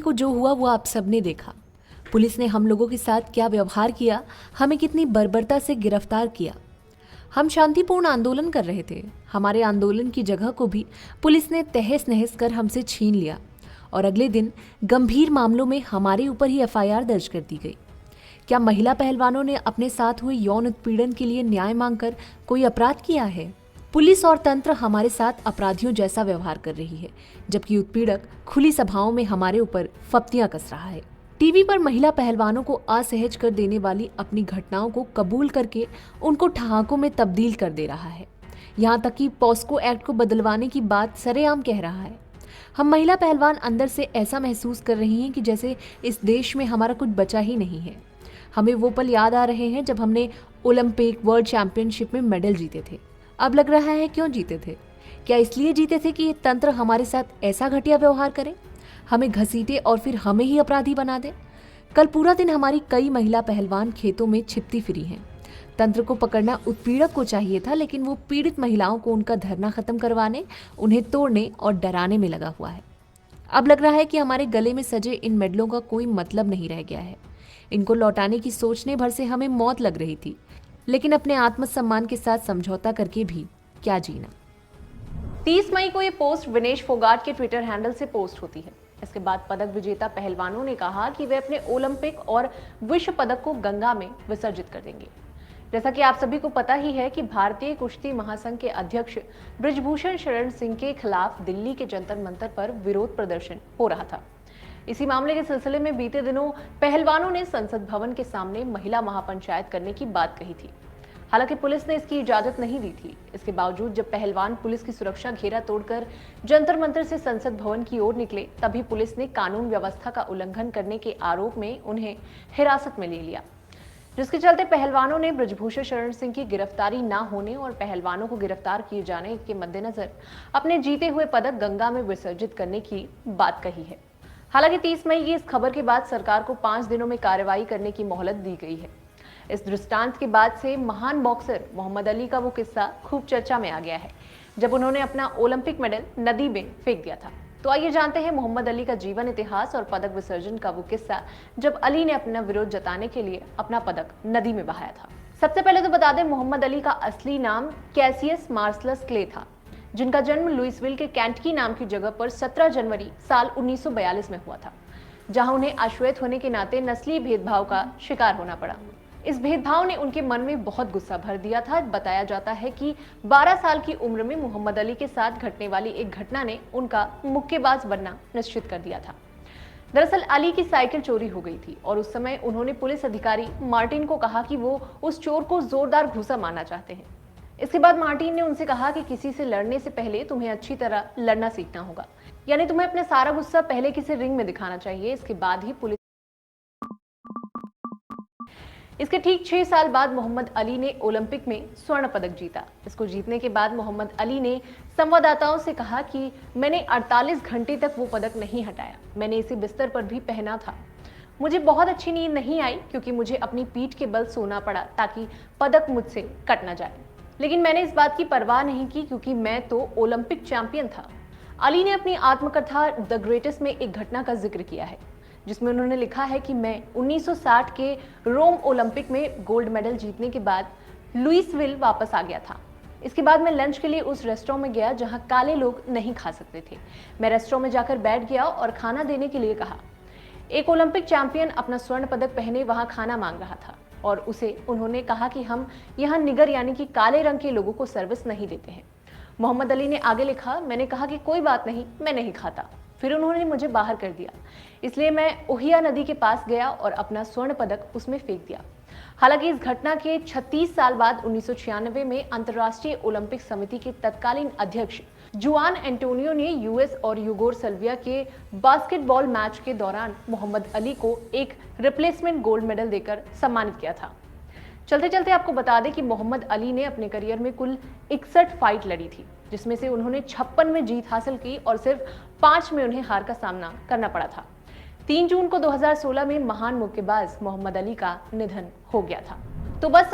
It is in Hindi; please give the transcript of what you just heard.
अप्रैल को जो हुआ वो आप सबने देखा। पुलिस ने हम लोगों के साथ क्या व्यवहार किया, हमें कितनी बर्बरता से गिरफ्तार किया। हम शांतिपूर्ण आंदोलन कर रहे थे। हमारे आंदोलन की जगह को भी पुलिस ने तहस नहस कर हमसे छीन लिया और अगले दिन गंभीर मामलों में हमारे ऊपर ही एफआईआर दर्ज कर दी गई। क्या महिला पहलवानों ने अपने साथ हुए यौन उत्पीड़न के लिए न्याय मांगकर कोई अपराध किया है? पुलिस और तंत्र हमारे साथ अपराधियों जैसा व्यवहार कर रही है, जबकि उत्पीड़क खुली सभाओं में हमारे ऊपर फप्तियां कस रहा है। टीवी पर महिला पहलवानों को असहज कर देने वाली अपनी घटनाओं को कबूल करके उनको ठहाकों में तब्दील कर दे रहा है। यहाँ तक कि पॉस्को एक्ट को बदलवाने की बात सरेआम कह रहा है। हम महिला पहलवान अंदर से ऐसा महसूस कर रही हैं कि जैसे इस देश में हमारा कुछ बचा ही नहीं है। हमें वो पल याद आ रहे हैं जब हमने ओलंपिक, वर्ल्ड चैंपियनशिप में मेडल जीते थे। अब लग रहा है क्यों जीते थे? क्या इसलिए जीते थे कि ये तंत्र हमारे साथ ऐसा घटिया व्यवहार करे, हमें घसीटे और फिर हमें ही अपराधी बना दे? कल पूरा दिन हमारी कई महिला पहलवान खेतों में छिपती फिरी हैं। तंत्र को पकड़ना उत्पीड़क को चाहिए था, लेकिन वो पीड़ित महिलाओं को उनका धरना खत्म करवाने, उन्हें तोड़ने और डराने में लगा हुआ है। अब लग रहा है कि हमारे गले में सजे इन मेडलों का कोई मतलब नहीं रह गया है। इनको लौटाने की सोचने भर से हमें मौत लग रही थी, लेकिन अपने आत्मसम्मान के साथ समझौता करके भी क्या जीना। 30 मई को ये पोस्ट विनेश फोगाट के ट्विटर हैंडल से पोस्ट होती है। इसके बाद पदक विजेता पहलवानों ने कहा कि वे अपने ओलंपिक और विश्व पदक को गंगा में विसर्जित कर देंगे। जैसा कि आप सभी को पता ही है कि भारतीय कुश्ती महासंघ के अध्यक्ष बृजभूषण शरण सिंह के खिलाफ दिल्ली के जंतर मंतर पर विरोध प्रदर्शन हो रहा था। इसी मामले के सिलसिले में बीते दिनों पहलवानों ने संसद भवन के सामने महिला महापंचायत करने की बात कही थी। हालांकि पुलिस ने इसकी इजाजत नहीं दी थी। इसके बावजूद जब पहलवान पुलिस की सुरक्षा घेरा तोड़कर जंतर मंतर से संसद भवन की ओर निकले, तभी पुलिस ने कानून व्यवस्था का उल्लंघन करने के आरोप में उन्हें हिरासत में ले लिया, जिसके चलते पहलवानों ने बृजभूषण शरण सिंह की गिरफ्तारी न होने और पहलवानों को गिरफ्तार किए जाने के मद्देनजर अपने जीते हुए पदक गंगा में विसर्जित करने की बात कही है। हालांकि 30 मई की इस खबर के बाद सरकार को 5 दिनों में कार्रवाई करने की मोहलत दी गई है। इस दृष्टांत के बाद से महान बॉक्सर मोहम्मद अली का वो किस्सा खूब चर्चा में आ गया है, जब उन्होंने अपना ओलंपिक मेडल नदी में फेंक दिया था। तो आइए जानते हैं मोहम्मद अली का जीवन इतिहास और पदक विसर्जन का वो किस्सा, जब अली ने अपना विरोध जताने के लिए अपना पदक नदी में बहाया था। सबसे पहले तो बता दें, मोहम्मद अली का असली नाम कैसियस मार्सलस क्ले था, जिनका जन्म लुइसविल के कैंटकी नाम की जगह पर 17 जनवरी साल 1942 में हुआ था, जहां उन्हें अश्वेत होने के नाते नस्लीय भेदभाव का शिकार होना पड़ा। इस भेदभाव ने उनके मन में बहुत गुस्सा भर दिया था। बताया जाता है कि 12 साल की उम्र में मोहम्मद अली के साथ घटने वाली एक घटना ने उनका मुक्केबाज बनना निश्चित कर दिया था। दरअसल अली की साइकिल चोरी हो गई थी और उस समय उन्होंने पुलिस अधिकारी मार्टिन को कहा कि वो उस चोर को जोरदार घूंसा मारना चाहते हैं। इसके बाद मार्टिन ने उनसे कहा कि किसी से लड़ने से पहले तुम्हें अच्छी तरह लड़ना सीखना होगा, यानी तुम्हें अपना सारा गुस्सा पहले किसी रिंग में दिखाना चाहिए, इसके बाद ही पुलिस। इसके ठीक 6 साल बाद मोहम्मद अली ने ओलंपिक में स्वर्ण पदक जीता। इसको जीतने के बाद मोहम्मद अली ने संवाददाताओं से कहा कि मैंने 48 घंटे तक वो पदक नहीं हटाया, मैंने इसे बिस्तर पर भी पहना था। मुझे बहुत अच्छी नींद नहीं आई क्योंकि मुझे अपनी पीठ के बल सोना पड़ा ताकि पदक मुझसे कट ना जाए, लेकिन मैंने इस बात की परवाह नहीं की क्योंकि मैं तो ओलंपिक चैंपियन था। अली ने अपनी आत्मकथा द ग्रेटेस्ट में एक घटना का जिक्र किया है, जिसमें उन्होंने लिखा है कि मैं 1960 के रोम ओलंपिक में गोल्ड मेडल जीतने के बाद लुइसविल वापस आ गया था। इसके बाद मैं लंच के लिए उस रेस्टोरेंट में गया जहां काले लोग नहीं खा सकते थे। मैं रेस्टोरेंट में जाकर बैठ गया और खाना देने के लिए कहा। एक ओलंपिक चैंपियन अपना स्वर्ण पदक पहने वहां खाना मांग रहा था और उसे उन्होंने कहा कि हम यहाँ निगर यानी कि काले रंग के लोगों को सर्विस नहीं देते हैं। मोहम्मद अली ने आगे लिखा, मैंने कहा कि कोई बात नहीं, मैं नहीं खाता। फिर उन्होंने मुझे बाहर कर दिया, इसलिए मैं ओहिया नदी के पास गया और अपना स्वर्ण पदक उसमें फेंक दिया। हालांकि इस घटना के 36 साल बाद 1996 में अंतर्राष्ट्रीय ओलंपिक समिति के तत्कालीन अध्यक्ष जुआन एंटोनियो ने यूएस और यूगोस्लाविया के बास्केटबॉल मैच के दौरान मोहम्मद अली को एक रिप्लेसमेंट गोल्ड मेडल देकर सम्मानित किया था। चलते चलते आपको बता दें कि मोहम्मद अली ने अपने करियर में कुल 61 फाइट लड़ी थी, जिसमें से उन्होंने 56 में जीत हासिल की और सिर्फ 5 में उन्हें हार का सामना करना पड़ा था। 3 जून को 2016 में महान मुक्केबाज मोहम्मद अली का निधन हो गया था। तो बस